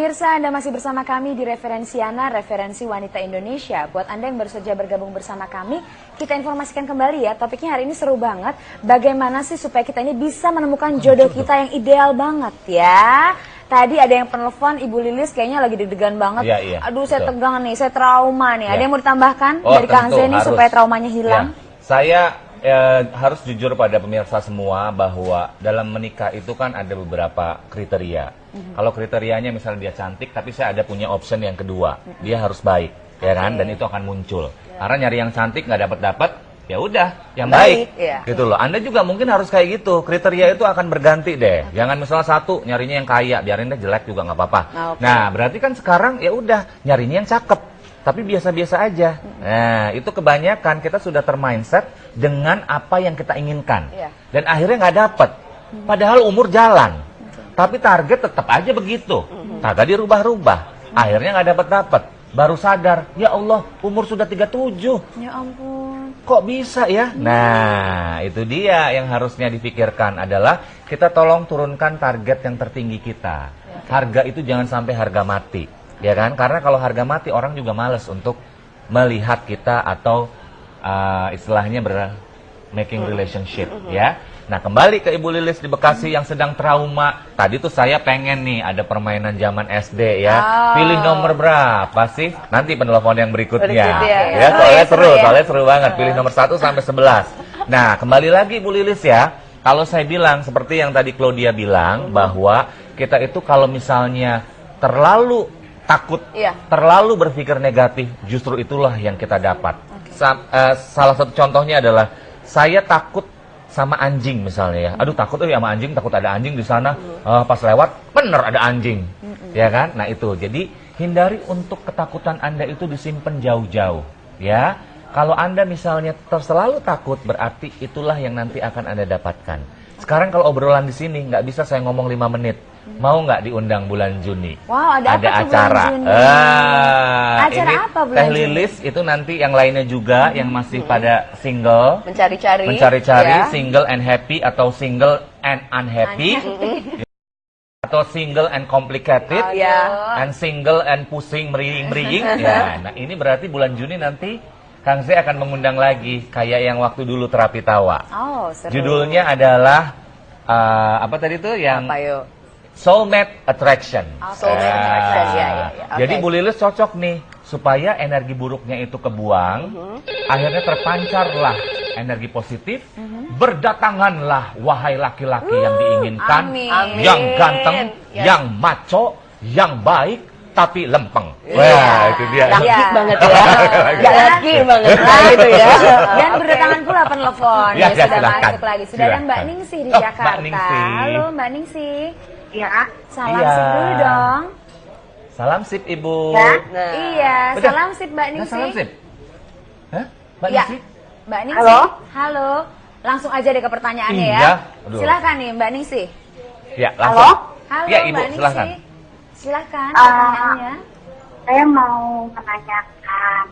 Pemirsa, Anda masih bersama kami di Referensiana, Referensi Wanita Indonesia. Buat Anda yang baru saja bergabung bersama kami, kita informasikan kembali ya, topiknya hari ini seru banget. Bagaimana sih supaya kita ini bisa menemukan jodoh kita yang ideal banget ya. Tadi ada yang penelpon, Ibu Lilis kayaknya lagi deg-degan banget. Iya, Aduh, saya tegang nih, saya trauma nih. Ada yang mau ditambahkan dari Kang tentu, Zeni supaya traumanya hilang? Ya. Saya harus jujur pada pemirsa semua bahwa dalam menikah itu kan ada beberapa kriteria. Kalau kriterianya misalnya dia cantik, tapi saya ada punya option yang kedua, dia harus baik, ya kan? Dan itu akan muncul. Karena nyari yang cantik nggak dapat, ya udah, yang baik, gitu loh. Anda juga mungkin harus kayak gitu. Kriteria itu akan berganti deh. Jangan misalnya satu nyarinya yang kaya, biarin deh jelek juga nggak apa-apa. Nah, berarti kan sekarang ya udah nyarinya yang cakep. Tapi biasa-biasa aja. Nah, itu kebanyakan kita sudah termindset dengan apa yang kita inginkan. Dan akhirnya nggak dapet. Padahal umur jalan. Tapi target tetap aja begitu. Kagak dirubah-rubah. Akhirnya nggak dapet-dapet. Baru sadar, ya Allah, umur sudah 37. Ya ampun. Kok bisa ya? Nah, itu dia yang harusnya dipikirkan adalah kita tolong turunkan target yang tertinggi kita. Harga itu jangan sampai harga mati. Ya kan, karena kalau harga mati orang juga males untuk melihat kita atau istilahnya making relationship ya. Nah, kembali ke Ibu Lilis di Bekasi yang sedang trauma. Tadi tuh saya pengen nih ada permainan zaman SD ya. Pilih nomor berapa sih? Nanti penelpon yang berikutnya. Ya, soalnya seru banget. Pilih nomor 1 sampai 11. Nah, kembali lagi Ibu Lilis ya. Kalau saya bilang seperti yang tadi Claudia bilang bahwa kita itu kalau misalnya terlalu takut, terlalu berpikir negatif, justru itulah yang kita dapat. Salah satu contohnya adalah saya takut sama anjing misalnya ya. Aduh takut sama anjing, takut ada anjing di sana. Pas lewat, bener ada anjing, ya kan? Nah itu, jadi hindari untuk ketakutan Anda itu disimpan jauh-jauh, ya. Kalau Anda misalnya selalu takut, berarti itulah yang nanti akan Anda dapatkan. Sekarang kalau obrolan di sini nggak bisa saya ngomong 5 menit. Mau nggak diundang bulan Juni? Wow, ada acara. Bulan Juni? Acara ini apa bulan Teh Juni? Lilis itu nanti yang lainnya juga yang masih pada single, mencari-cari single and happy atau single and unhappy. Atau single and complicated, and single and pusing meriing. Ya, nah ini berarti bulan Juni nanti Kang Z akan mengundang lagi kayak yang waktu dulu terapi tawa. Seru. Judulnya adalah apa tadi tuh yang Soulmate Attraction. Soulmate Attraction, ya. Jadi Bu Lilis cocok nih supaya energi buruknya itu kebuang, akhirnya terpancarlah energi positif, berdatanganlah wahai laki-laki yang diinginkan, yang ganteng, yang maco, yang baik, tapi lempeng. Wah, itu dia. Laki banget ya. Laki banget gitu ya. Dan berdatangan pula penelpon. Ya, sudah silakan. masuk lagi. Sudah ada Mbak Ningsih di Jakarta. Mbak Ningsih. Halo Mbak Ningsih. Ya. Salam sip dulu dong. Salam sip Ibu. Iya, salam sip Mbak Ningsih. Salam sip. Hah? Mbak Ya. Ningsih? Mbak Ningsih. Halo. Langsung aja deh ke pertanyaannya ya. Aduh. Silakan nih Mbak Ningsih. Ya, langsung. Halo Ya, Ibu, Mbak Ningsih. silakan. Silakan pertanyaannya. Saya mau menanyakan,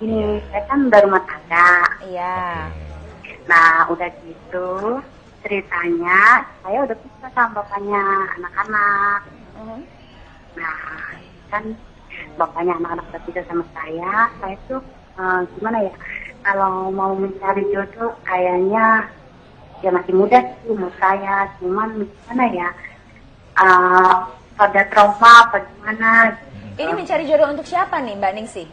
ini saya kan berumah tangga. Iya. Nah, udah gitu ceritanya saya udah pisah sama bapaknya anak-anak. Nah, kan bapaknya anak-anak udah pisah sama saya tuh gimana ya? Kalau mau mencari jodoh kayaknya ya masih muda sih umur saya, cuman gimana ya? Ada trauma apa gimana? Ini mencari jodoh untuk siapa nih Mbak Ningsih?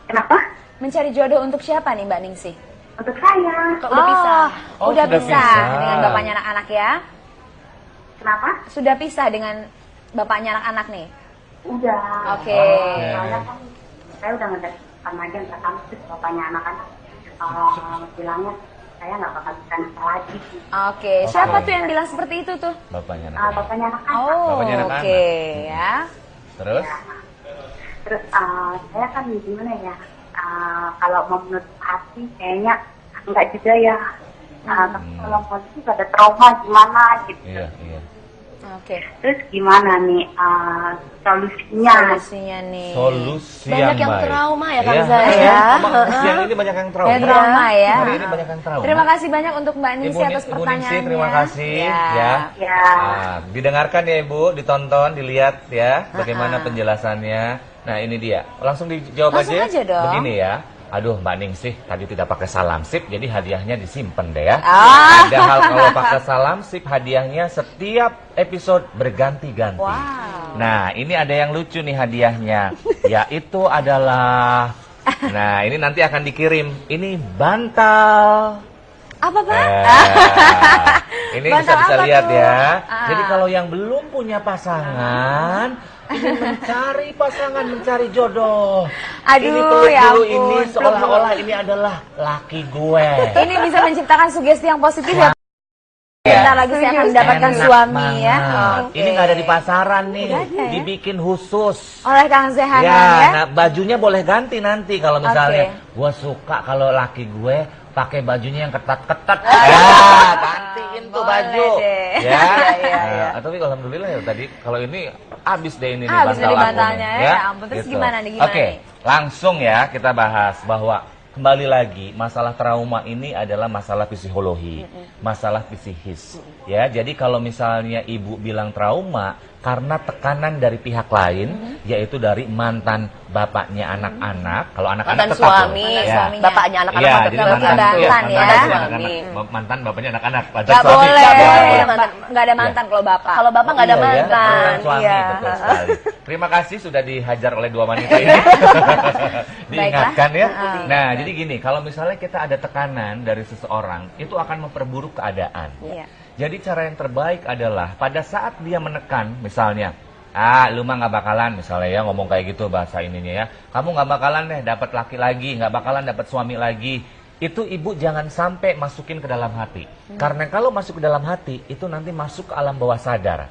Kenapa? Mencari jodoh untuk siapa nih Mbak Ningsih? Untuk saya. Kok udah pisah? Udah sudah pisah pisah. dengan bapaknya anak-anak ya? Kenapa? Sudah pisah dengan bapaknya anak-anak nih? Udah. Oke. Soalnya kan saya udah ngedek sama aja nggak tahu sih bapaknya anak-anak bilangnya saya nggak bakal bisa nikah lagi. Oke. Siapa tuh yang bilang seperti itu tuh? Bapaknya anak-anak. Bapaknya anak-anak. Bapaknya anak-anak. Oke ya. Terus? Terus saya kan gimana ya? Kalau mau menutup hati kayaknya enggak juga ya. Tapi kalau positif ada trauma gimana gitu. Iya. Oke. Terus gimana nih solusinya? Solusinya nih. Solusi Banyak yang baik. trauma ya Kang Iya. Zai ya. Siang ini banyak yang trauma. Banyak trauma ya. Hari ini banyak yang trauma. Terima kasih banyak untuk Mbak Ningsi Ibu, atas Ibu pertanyaannya. Ningsi, terima kasih ya. Ya. Didengarkan ya Ibu, ditonton, dilihat ya bagaimana penjelasannya. Nah ini dia, langsung dijawab Langsung aja dong. Begini ya. Aduh Mbak Ningsih tadi tidak pakai salam sip, jadi hadiahnya disimpan deh ya. Padahal kalau pakai salam sip hadiahnya setiap episode berganti-ganti. Wow. Nah ini ada yang lucu nih hadiahnya, yaitu adalah, nah ini nanti akan dikirim, ini bantal. Apa Pak? Ini Bantal bisa apa lihat tuh? ya. Jadi kalau yang belum punya pasangan, ingin mencari pasangan, mencari jodoh. Aduh, ini peluk ya dulu ampun, ini peluk seolah-olah ini adalah laki gue. Ini bisa menciptakan sugesti yang positif ya. Bentar lagi saya akan mendapatkan Enak suami ya. banget. Oke. Ini nggak ada di pasaran nih, Nggak ada ya? dibikin khusus. Oleh Kang Zehanan Ya, ya. nah bajunya boleh ganti nanti kalau misalnya gue suka kalau laki gue pakai bajunya yang ketat-ketat. Ya, gantiin tuh Boleh baju. deh. Ya. Iya. Tapi alhamdulillah ya tadi kalau ini habis deh ini nih Habis dari bantal aku bantalnya, nih, ya ampun. Terus gimana nih, gimana Oke, nih? langsung ya kita bahas bahwa kembali lagi masalah trauma ini adalah masalah psikologi, masalah psikis. Ya, jadi kalau misalnya ibu bilang trauma karena tekanan dari pihak lain, yaitu dari mantan bapaknya anak-anak. Kalau anak-anak Mantan tetap loh. suami, Ya. bapaknya anak-anak Iya, mah jadi tetap mantan, mantan iya, ya. mantan, Suami. mantan bapaknya anak-anak. Gak boleh. Mantan. Nggak ada mantan kalau bapak. Kalau bapak nggak ada Iya, ya, mantan. mantan suami, Iya. betul sekali. Terima kasih sudah dihajar oleh dua wanita ini. Diingatkan ya. Nah, jadi gini, kalau misalnya kita ada tekanan dari seseorang, itu akan memperburuk keadaan. Iya. Jadi cara yang terbaik adalah pada saat dia menekan, misalnya, lu mah nggak bakalan, misalnya ya ngomong kayak gitu bahasa ininya ya, kamu nggak bakalan deh dapat laki lagi, nggak bakalan dapat suami lagi. Itu ibu jangan sampai masukin ke dalam hati. Karena kalau masuk ke dalam hati, itu nanti masuk ke alam bawah sadar.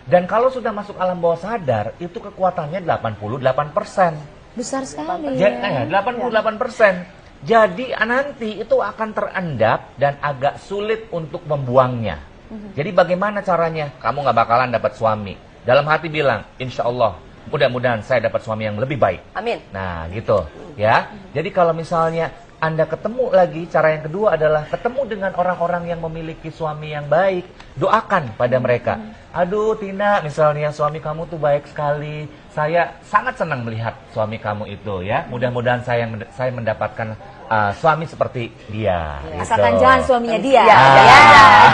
Dan kalau sudah masuk alam bawah sadar, itu kekuatannya 88%. Besar sekali. Ya, 88%. Jadi nanti itu akan terendap dan agak sulit untuk membuangnya. Jadi bagaimana caranya? Kamu nggak bakalan dapat suami. Dalam hati bilang, insya Allah, mudah-mudahan saya dapat suami yang lebih baik. Amin. Nah, gitu ya. Jadi kalau misalnya Anda ketemu lagi, cara yang kedua adalah ketemu dengan orang-orang yang memiliki suami yang baik. Doakan pada mereka. Aduh Tina, misalnya suami kamu tuh baik sekali. Saya sangat senang melihat suami kamu itu ya. Mudah-mudahan saya mendapatkan suami seperti dia. Gitu. Asalkan jangan suaminya dia. Ya,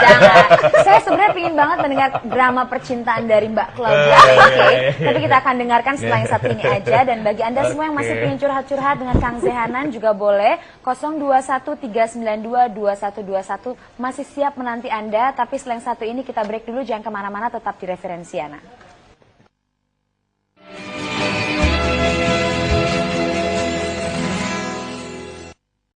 Jangan. Saya sebenarnya ingin banget mendengar drama percintaan dari Mbak Claudia. Oke. Tapi kita akan dengarkan setelah yang satu ini aja. Dan bagi Anda semua yang masih ingin curhat-curhat dengan Kang Zehanan juga boleh. 0213922121 masih siap menanti Anda. Tapi setelah yang satu ini kita break dulu. Jangan kemana-mana, tetap di Referensiana.